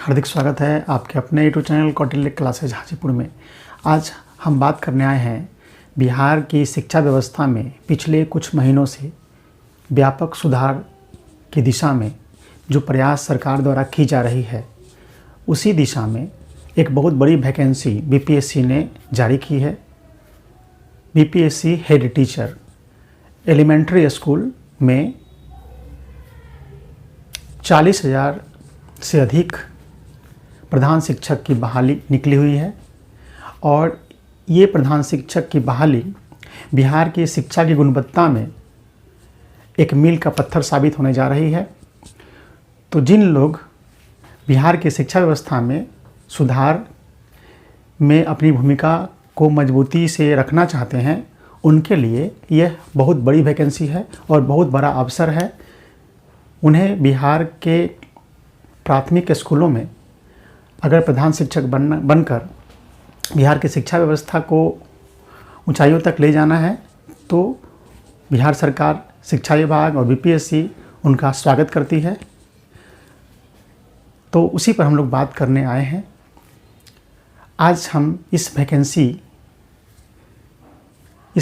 हार्दिक स्वागत है आपके अपने YouTube channel Kautilya classes Hajipur में। आज हम बात करने आए हैं बिहार की शिक्षा व्यवस्था में पिछले कुछ महीनों से व्यापक सुधार की दिशा में जो प्रयास सरकार द्वारा की जा रही है, उसी दिशा में एक बहुत बड़ी वैकेंसी बीपीएससी ने जारी की है। BPSC head teacher elementary school में 40,000 से अधिक प्रधान शिक्षक की बहाली निकली हुई है और ये प्रधान शिक्षक की बहाली बिहार की शिक्षा की गुणवत्ता में एक मील का पत्थर साबित होने जा रही है। तो जिन लोग बिहार की शिक्षा व्यवस्था में सुधार में अपनी भूमिका को मजबूती से रखना चाहते हैं, उनके लिए यह बहुत बड़ी वैकेंसी है और बहुत बड़ा अवसर है। उन्हें बिहार के प्राथमिक स्कूलों में अगर प्रधान शिक्षक बनकर बिहार की शिक्षा व्यवस्था को ऊंचाइयों तक ले जाना है, तो बिहार सरकार, शिक्षा विभाग और बीपीएससी उनका स्वागत करती है। तो उसी पर हम लोग बात करने आए हैं। आज हम इस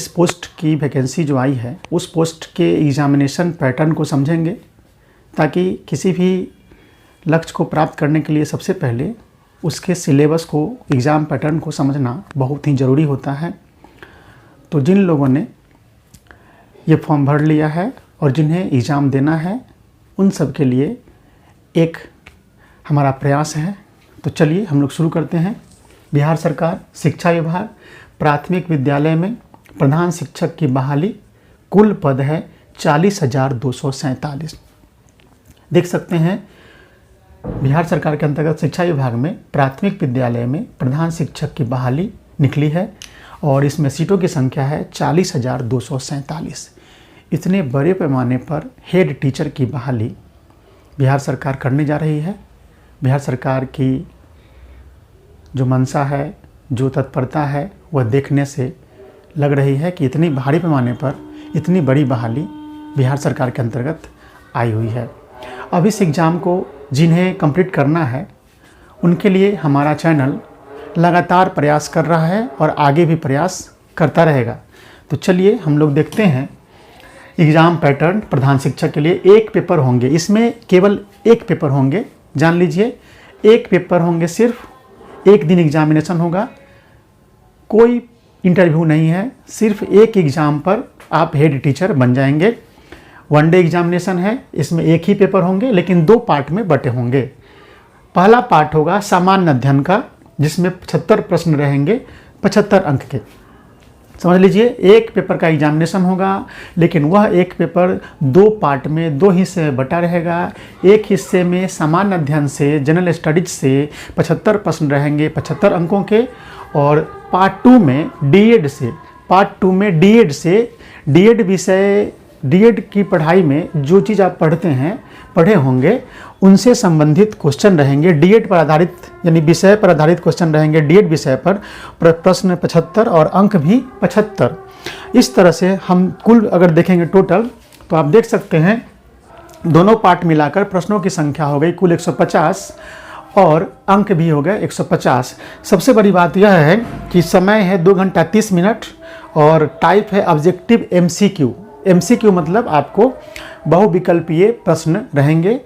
पोस्ट की वैकेंसी जो आई है, उस पोस्ट के एग्जामिनेशन पैटर्न को समझेंगे, ताकि किसी भी लक्ष्य को प्राप्त करने के लिए सबसे पहले उसके सिलेबस को, एग्ज़ाम पैटर्न को समझना बहुत ही ज़रूरी होता है। तो जिन लोगों ने ये फॉर्म भर लिया है और जिन्हें एग्ज़ाम देना है, उन सब के लिए एक हमारा प्रयास है। तो चलिए हम लोग शुरू करते हैं। बिहार सरकार शिक्षा विभाग प्राथमिक विद्यालय में प्रधान शिक्षक की बहाली, कुल पद है 40,247। देख सकते हैं बिहार सरकार के अंतर्गत शिक्षा विभाग में प्राथमिक विद्यालय में प्रधान शिक्षक की बहाली निकली है और इसमें सीटों की संख्या है 40,247। इतने बड़े पैमाने पर हेड टीचर की बहाली बिहार सरकार करने जा रही है। बिहार सरकार की जो मंशा है, जो तत्परता है, वह देखने से लग रही है कि इतनी भारी पैमाने पर इतनी बड़ी बहाली बिहार सरकार के अंतर्गत आई हुई है। अब इस एग्ज़ाम को जिन्हें कंप्लीट करना है, उनके लिए हमारा चैनल लगातार प्रयास कर रहा है और आगे भी प्रयास करता रहेगा। तो चलिए हम लोग देखते हैं एग्ज़ाम पैटर्न। प्रधान शिक्षक के लिए एक पेपर होंगे, इसमें केवल एक पेपर होंगे, जान लीजिए। एक पेपर होंगे, सिर्फ एक दिन एग्जामिनेशन होगा, कोई इंटरव्यू नहीं है। सिर्फ एक एग्ज़ाम पर आप हेड टीचर बन जाएंगे। वन डे एग्जामिनेशन है, इसमें एक ही पेपर होंगे लेकिन 2 पार्ट में बटे होंगे। पहला पार्ट होगा सामान्य अध्ययन का, जिसमें 75 प्रश्न रहेंगे 75 अंक के। समझ लीजिए, एक पेपर का एग्जामिनेशन होगा, लेकिन वह एक पेपर 2 पार्ट में 2 हिस्से में बटा रहेगा। एक हिस्से में सामान्य अध्ययन से, जनरल स्टडीज से 75 प्रश्न रहेंगे 75 अंकों के, और पार्ट 2 में डीएड विषय, डीएड की पढ़ाई में जो चीज़ आप पढ़े होंगे, उनसे संबंधित क्वेश्चन रहेंगे। डीएड पर आधारित, यानी विषय पर आधारित क्वेश्चन रहेंगे। डीएड विषय पर प्रश्न 75 और अंक भी 75। इस तरह से हम कुल अगर देखेंगे टोटल, तो आप देख सकते हैं दोनों पार्ट मिलाकर प्रश्नों की संख्या हो गई कुल 150 और अंक भी हो गए 150। सबसे बड़ी बात यह है कि समय है 2 घंटा 30 मिनट और टाइप है ऑब्जेक्टिव एमसीक्यू। एमसीक्यू मतलब आपको बहुविकल्पीय प्रश्न रहेंगे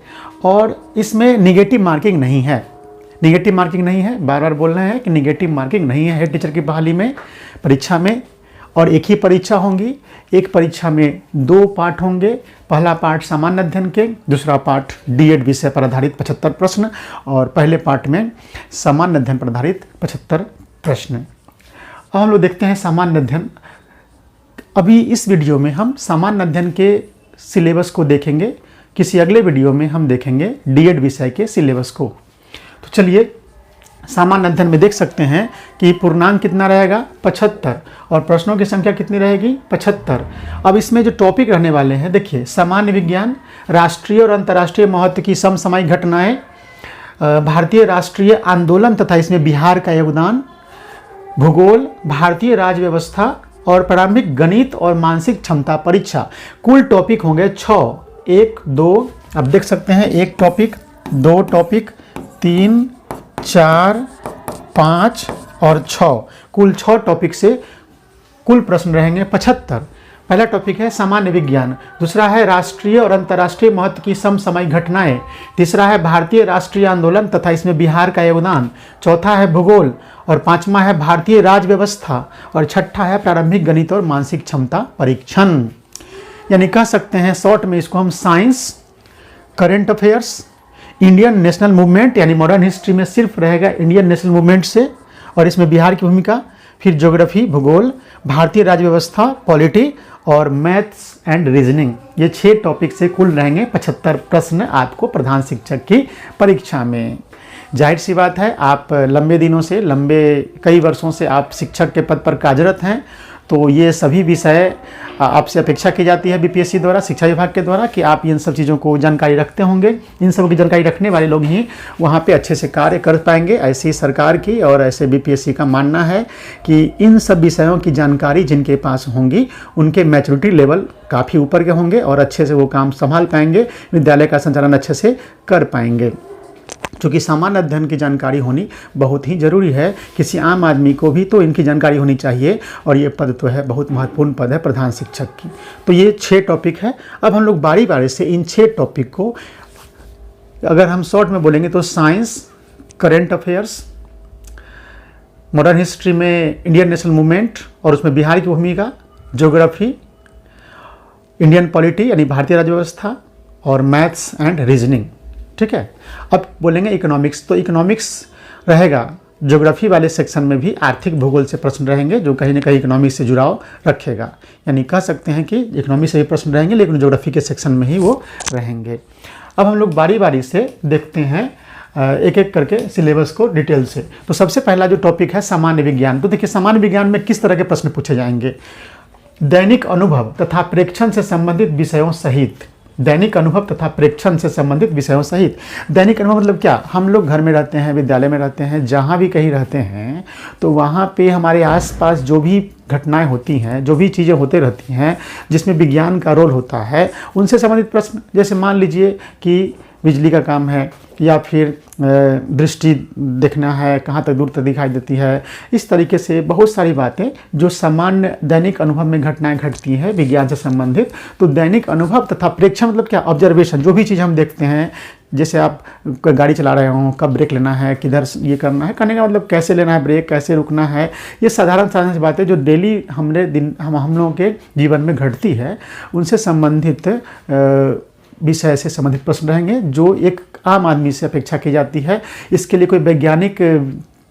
और इसमें निगेटिव मार्किंग नहीं है। निगेटिव मार्किंग नहीं है, बार बार बोल रहे हैं कि निगेटिव मार्किंग नहीं है हेड टीचर की बहाली में, परीक्षा में। और एक ही परीक्षा होंगी। एक परीक्षा में 2 पार्ट होंगे। पहला पार्ट सामान्य अध्ययन के, दूसरा पार्ट डीएड विषय पर आधारित 75 प्रश्न और पहले पार्ट में सामान्य अध्ययन पर आधारित 75 प्रश्न। अब हम लोग देखते हैं सामान्य अध्ययन। अभी इस वीडियो में हम सामान्य अध्ययन के सिलेबस को देखेंगे, किसी अगले वीडियो में हम देखेंगे डीएड विषय के सिलेबस को। तो चलिए, सामान्य अध्ययन में देख सकते हैं कि पूर्णांक कितना रहेगा 75 और प्रश्नों की संख्या कितनी रहेगी 75। अब इसमें जो टॉपिक रहने वाले हैं, देखिए, सामान्य विज्ञान, राष्ट्रीय और अंतर्राष्ट्रीय महत्व की समसामयिक घटनाएं, भारतीय राष्ट्रीय आंदोलन तथा इसमें बिहार का योगदान, भूगोल, भारतीय राज्य व्यवस्था और प्रारंभिक गणित और मानसिक क्षमता परीक्षा। कुल टॉपिक होंगे 6। 1 2, आप देख सकते हैं, 1 टॉपिक, 2 टॉपिक, 3, 4, 5 और 6, कुल 6 टॉपिक से कुल प्रश्न रहेंगे 75। पहला टॉपिक है सामान्य विज्ञान, दूसरा है राष्ट्रीय और अंतर्राष्ट्रीय महत्व की समसामयिक घटनाएं, तीसरा है भारतीय राष्ट्रीय आंदोलन तथा इसमें बिहार का योगदान, चौथा है भूगोल और पांचवा है भारतीय राज्य व्यवस्था और छठा है प्रारंभिक गणित और मानसिक क्षमता परीक्षण। यानी कह सकते हैं शॉर्ट में इसको हम science, current affairs, Indian national movement यानी मॉडर्न हिस्ट्री में सिर्फ रहेगा इंडियन नेशनल मूवमेंट से और इसमें बिहार की भूमिका, फिर ज्योग्राफी भूगोल, भारतीय राज्य व्यवस्था पॉलिटी और मैथ्स एंड रीजनिंग, ये 6 टॉपिक से कुल रहेंगे 75 प्रश्न आपको प्रधान शिक्षक की परीक्षा में। जाहिर सी बात है आप लंबे दिनों से, कई वर्षों से आप शिक्षक के पद पर कार्यरत हैं, तो ये सभी विषय आपसे अपेक्षा की जाती है बीपीएससी द्वारा, शिक्षा विभाग के द्वारा, कि आप इन सब चीज़ों को जानकारी रखते होंगे। इन सब की जानकारी रखने वाले लोग ही वहाँ पे अच्छे से कार्य कर पाएंगे। ऐसी सरकार की और ऐसे बीपीएससी का मानना है कि इन सब विषयों की जानकारी जिनके पास होंगी उनके मैच्योरिटी लेवल काफ़ी ऊपर के होंगे और अच्छे से वो काम संभाल पाएंगे, विद्यालय का संचालन अच्छे से कर पाएंगे। क्योंकि सामान्य अध्ययन की जानकारी होनी बहुत ही ज़रूरी है, किसी आम आदमी को भी तो इनकी जानकारी होनी चाहिए और ये पद तो है बहुत महत्वपूर्ण पद है प्रधान शिक्षक की। तो ये 6 टॉपिक है। अब हम लोग बारी बारी से इन 6 टॉपिक को अगर हम शॉर्ट में बोलेंगे तो science, current affairs, modern history में इंडियन नेशनल मूवमेंट और उसमें बिहार की भूमिका, ज्योग्राफी, इंडियन पॉलिटी यानी भारतीय राज्य व्यवस्था और मैथ्स एंड रीजनिंग। ठीक है। अब बोलेंगे इकोनॉमिक्स, तो इकोनॉमिक्स रहेगा, ज्योग्राफी वाले सेक्शन में भी आर्थिक भूगोल से प्रश्न रहेंगे जो कहीं ना कहीं इकोनॉमिक्स से जुड़ाव रखेगा। यानी कह सकते हैं कि इकोनॉमिक्स से भी प्रश्न रहेंगे लेकिन ज्योग्राफी के सेक्शन में ही वो रहेंगे। अब हम लोग बारी बारी से देखते हैं एक एक करके सिलेबस को डिटेल से। तो सबसे पहला जो टॉपिक है सामान्य विज्ञान। तो देखिए सामान्य विज्ञान में किस तरह के प्रश्न पूछे जाएंगे। दैनिक अनुभव तथा प्रेक्षण से संबंधित विषयों सहित, दैनिक अनुभव तथा प्रेक्षण से संबंधित विषयों सहित। दैनिक अनुभव मतलब क्या, हम लोग घर में रहते हैं, विद्यालय में रहते हैं, जहाँ भी कहीं रहते हैं तो वहाँ पे हमारे आसपास जो भी घटनाएं होती हैं, जो भी चीज़ें होते रहती हैं जिसमें विज्ञान का रोल होता है, उनसे संबंधित प्रश्न। जैसे मान लीजिए कि बिजली का काम है या फिर दृष्टि देखना है, कहाँ तक दूर तक दिखाई देती है, इस तरीके से बहुत सारी बातें जो सामान्य दैनिक अनुभव में घटनाएं घटती हैं विज्ञान से संबंधित। तो दैनिक अनुभव तथा प्रेक्षण मतलब क्या, ऑब्जर्वेशन, जो भी चीज़ हम देखते हैं। जैसे आप गाड़ी चला रहे हो, कब ब्रेक लेना है, किधर ये करना है, करने का मतलब कैसे लेना है ब्रेक, कैसे रुकना है, ये साधारण सी बातें जो डेली हम लोगों के जीवन में घटती है, उनसे संबंधित विषय से संबंधित प्रश्न रहेंगे जो एक आम आदमी से अपेक्षा की जाती है। इसके लिए कोई वैज्ञानिक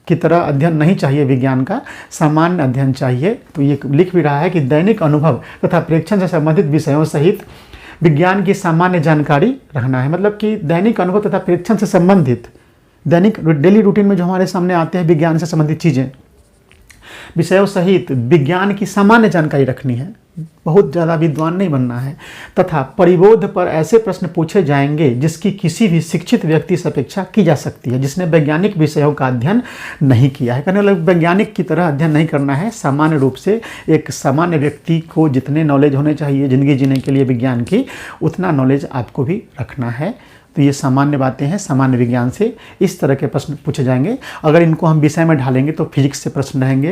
की तरह अध्ययन नहीं चाहिए, विज्ञान का सामान्य अध्ययन चाहिए। तो ये लिख भी रहा है कि दैनिक अनुभव तथा प्रेक्षण से संबंधित विषयों सहित विज्ञान की सामान्य जानकारी रखना है। मतलब कि दैनिक अनुभव तथा प्रेक्षण से संबंधित, दैनिक डेली रूटीन में जो हमारे सामने आते हैं विज्ञान से संबंधित चीज़ें, विषयों सहित विज्ञान की सामान्य जानकारी रखनी है, बहुत ज़्यादा विद्वान नहीं बनना है। तथा परिबोध पर ऐसे प्रश्न पूछे जाएंगे जिसकी किसी भी शिक्षित व्यक्ति से अपेक्षा की जा सकती है, जिसने वैज्ञानिक विषयों का अध्ययन नहीं किया है। कहने मतलब वैज्ञानिक की तरह अध्ययन नहीं करना है, सामान्य रूप से एक सामान्य व्यक्ति को जितने नॉलेज होने चाहिए ज़िंदगी जीने के लिए विज्ञान की, उतना नॉलेज आपको भी रखना है। तो ये सामान्य बातें हैं, सामान्य विज्ञान से इस तरह के प्रश्न पूछे जाएंगे। अगर इनको हम विषय में ढालेंगे तो फिजिक्स से प्रश्न रहेंगे,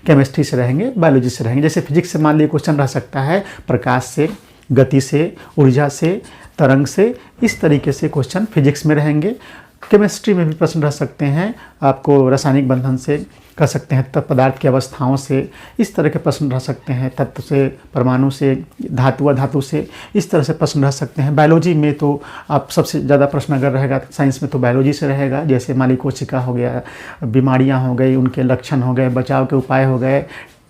केमिस्ट्री से रहेंगे, बायोलॉजी से रहेंगे। जैसे फिजिक्स से मान लीजिए क्वेश्चन रह सकता है प्रकाश से, गति से, ऊर्जा से, तरंग से, इस तरीके से क्वेश्चन फिजिक्स में रहेंगे। केमिस्ट्री में भी प्रश्न रह सकते हैं, आपको रासायनिक बंधन से कर सकते हैं, तत्व पदार्थ की अवस्थाओं से, इस तरह के प्रश्न रह सकते हैं, तत्व से, परमाणु से, धातु अधातु से, इस तरह से प्रश्न रह सकते हैं। बायोलॉजी में तो आप सबसे ज़्यादा प्रश्न अगर रहेगा साइंस में तो बायोलॉजी से रहेगा। जैसे मानव कोशिका हो गया, बीमारियां हो गई, उनके लक्षण हो गए, बचाव के उपाय हो गए,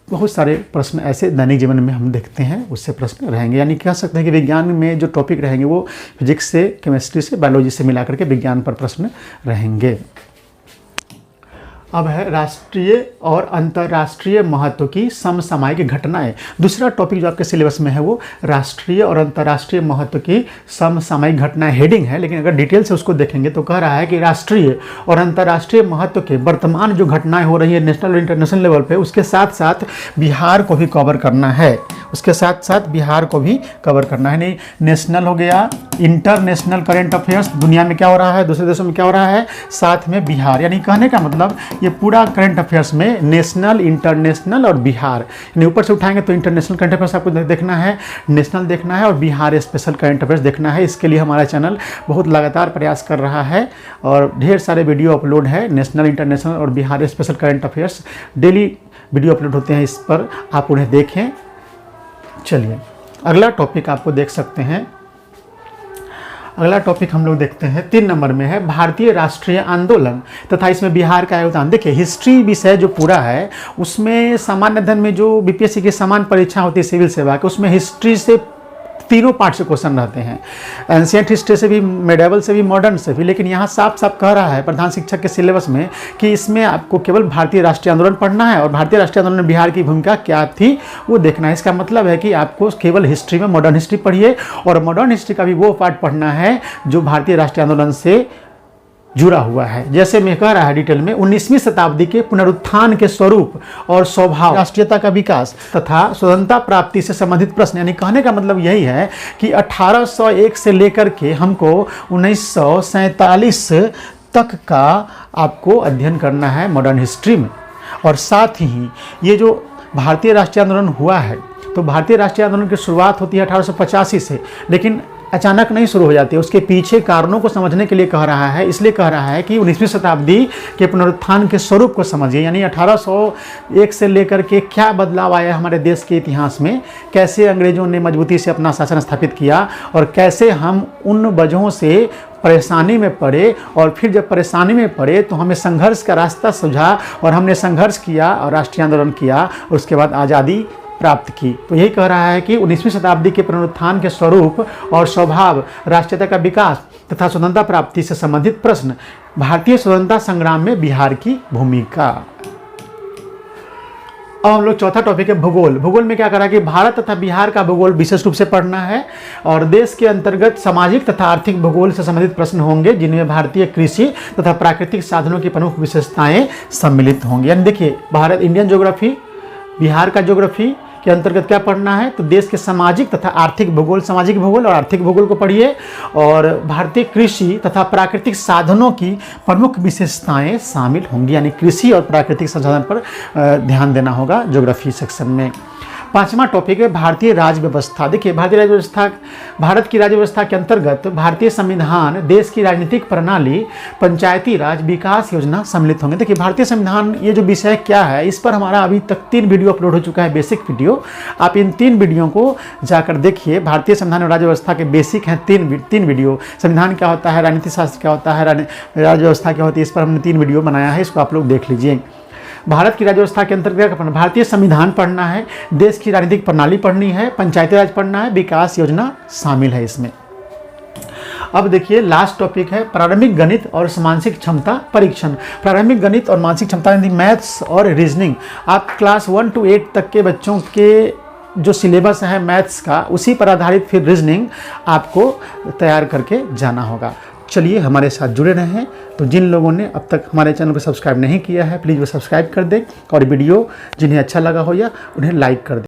बहुत सारे प्रश्न ऐसे दैनिक जीवन में हम देखते हैं, उससे प्रश्न रहेंगे। यानी कह सकते हैं कि विज्ञान में जो टॉपिक रहेंगे वो फिजिक्स से, केमिस्ट्री से, बायोलॉजी से मिला करके विज्ञान पर प्रश्न रहेंगे। अब है राष्ट्रीय और अंतर्राष्ट्रीय महत्व की समसामयिक घटनाएं। दूसरा टॉपिक जो आपके सिलेबस में है वो राष्ट्रीय और अंतर्राष्ट्रीय महत्व की समसामयिक घटनाएं हेडिंग है, लेकिन अगर डिटेल से उसको देखेंगे तो कह रहा है कि राष्ट्रीय और अंतर्राष्ट्रीय महत्व के वर्तमान जो घटनाएं हो रही है नेशनल और इंटरनेशनल लेवल पे, उसके साथ साथ बिहार को भी कवर करना है, उसके साथ साथ बिहार को भी कवर करना है। नहीं, नेशनल हो गया, इंटरनेशनल करंट अफेयर्स, दुनिया में क्या हो रहा है, दूसरे देशों में क्या हो रहा है, साथ में बिहार। यानी कहने का मतलब ये पूरा करंट अफेयर्स में नेशनल, इंटरनेशनल और बिहार, यानी ऊपर से उठाएंगे तो इंटरनेशनल करंट अफेयर्स आपको देखना है, नेशनल देखना है और बिहार स्पेशल करंट अफेयर्स देखना है। इसके लिए हमारा चैनल बहुत लगातार प्रयास कर रहा है और ढेर सारे वीडियो अपलोड है, नेशनल, इंटरनेशनल और Bihar special current affairs daily video upload होते हैं, इस पर आप उन्हें देखें। चलिए अगला टॉपिक आपको देख सकते हैं। अगला टॉपिक हम लोग देखते हैं 3 नंबर में है भारतीय राष्ट्रीय आंदोलन तथा इसमें बिहार का योगदान। देखिए हिस्ट्री विषय जो पूरा है उसमें सामान्य अध्ययन में जो बीपीएससी की समान परीक्षा होती है सिविल सेवा के, उसमें हिस्ट्री से तीनों पार्ट से क्वेश्चन रहते हैं, एंशिएंट हिस्ट्री से भी, मेडिवल से भी, मॉडर्न से भी। लेकिन यहाँ साफ साफ कह रहा है प्रधान शिक्षक के सिलेबस में कि इसमें आपको केवल भारतीय राष्ट्रीय आंदोलन पढ़ना है और भारतीय राष्ट्रीय आंदोलन में बिहार की भूमिका क्या थी वो देखना है। इसका मतलब है कि आपको केवल हिस्ट्री में मॉडर्न हिस्ट्री पढ़िए और मॉडर्न हिस्ट्री का भी वो पार्ट पढ़ना है जो भारतीय राष्ट्रीय आंदोलन से जुड़ा हुआ है। जैसे मैं कह रहा है डिटेल में 19वीं शताब्दी के पुनरुत्थान के स्वरूप और स्वभाव, राष्ट्रीयता का विकास तथा स्वतंत्रता प्राप्ति से संबंधित प्रश्न। यानी कहने का मतलब यही है कि 1801 से लेकर के हमको 1947 तक का आपको अध्ययन करना है मॉडर्न हिस्ट्री में। और साथ ही ये जो भारतीय राष्ट्रीय आंदोलन हुआ है तो भारतीय राष्ट्रीय आंदोलन की शुरुआत होती है 1885 से, लेकिन अचानक नहीं शुरू हो जाती है। उसके पीछे कारणों को समझने के लिए कह रहा है, इसलिए कह रहा है कि 19वीं शताब्दी के पुनरुत्थान के स्वरूप को समझिए। यानी 1801 से लेकर के क्या बदलाव आया हमारे देश के इतिहास में, कैसे अंग्रेजों ने मजबूती से अपना शासन स्थापित किया और कैसे हम उन वजहों से परेशानी में पड़े और फिर जब परेशानी में पड़े तो हमें संघर्ष का रास्ता सूझा और हमने संघर्ष किया और राष्ट्रीय आंदोलन किया और उसके बाद आज़ादी प्राप्त की। तो यही कह रहा है कि 19वीं शताब्दी के पुनरुत्थान के स्वरूप और स्वभाव, राष्ट्रीयता का विकास तथा स्वतंत्रता प्राप्ति से संबंधित प्रश्न, भारतीय स्वतंत्रता संग्राम में बिहार की भूमिका। अब हम लोग चौथा टॉपिक है भूगोल। भूगोल में क्या करा कि भारत तथा बिहार का भूगोल विशेष रूप से पढ़ना है और देश के अंतर्गत सामाजिक तथा आर्थिक भूगोल से संबंधित प्रश्न होंगे जिनमें भारतीय कृषि तथा प्राकृतिक साधनों की प्रमुख विशेषताएं सम्मिलित होंगी। यानी देखिए भारत, इंडियन ज्योग्राफी, बिहार का ज्योग्राफी के अंतर्गत क्या पढ़ना है तो देश के सामाजिक तथा आर्थिक भूगोल, सामाजिक भूगोल और आर्थिक भूगोल को पढ़िए और भारतीय कृषि तथा प्राकृतिक साधनों की प्रमुख विशेषताएं शामिल होंगी। यानी कृषि और प्राकृतिक संसाधन पर ध्यान देना होगा ज्योग्राफी सेक्शन में। 5वां टॉपिक है भारतीय राज्य व्यवस्था। देखिए भारतीय राज्य व्यवस्था, भारत की राज्य व्यवस्था के अंतर्गत भारतीय संविधान, देश की राजनीतिक प्रणाली, पंचायती राज, विकास योजना सम्मिलित होंगे। देखिए भारतीय संविधान ये जो विषय क्या है, इस पर हमारा अभी तक 3 वीडियो अपलोड हो चुका है, बेसिक वीडियो। आप इन 3 वीडियो को जाकर देखिए। भारतीय संविधान और राज्य व्यवस्था के बेसिक हैं 3 वीडियो। संविधान क्या होता है, राजनीति शास्त्र क्या होता है, राज्य व्यवस्था क्या होती है, इस पर हमने 3 वीडियो बनाया है, इसको आप लोग देख लीजिए। भारत की राज्य व्यवस्था के अंतर्गत भारतीय संविधान पढ़ना है, देश की राजनीतिक प्रणाली पढ़नी है, पंचायती राज पढ़ना है, विकास योजना शामिल है इसमें। अब देखिए लास्ट टॉपिक है प्रारंभिक गणित और मानसिक क्षमता परीक्षण। प्रारंभिक गणित और मानसिक क्षमता यानी मैथ्स और रीजनिंग, आप क्लास 1 to 8 तक के बच्चों के जो सिलेबस है मैथ्स का, उसी पर आधारित फिर रीजनिंग आपको तैयार करके जाना होगा। चलिए हमारे साथ जुड़े रहें। तो जिन लोगों ने अब तक हमारे चैनल को सब्सक्राइब नहीं किया है प्लीज़ वो सब्सक्राइब कर दें और वीडियो जिन्हें अच्छा लगा हो या उन्हें लाइक कर दें।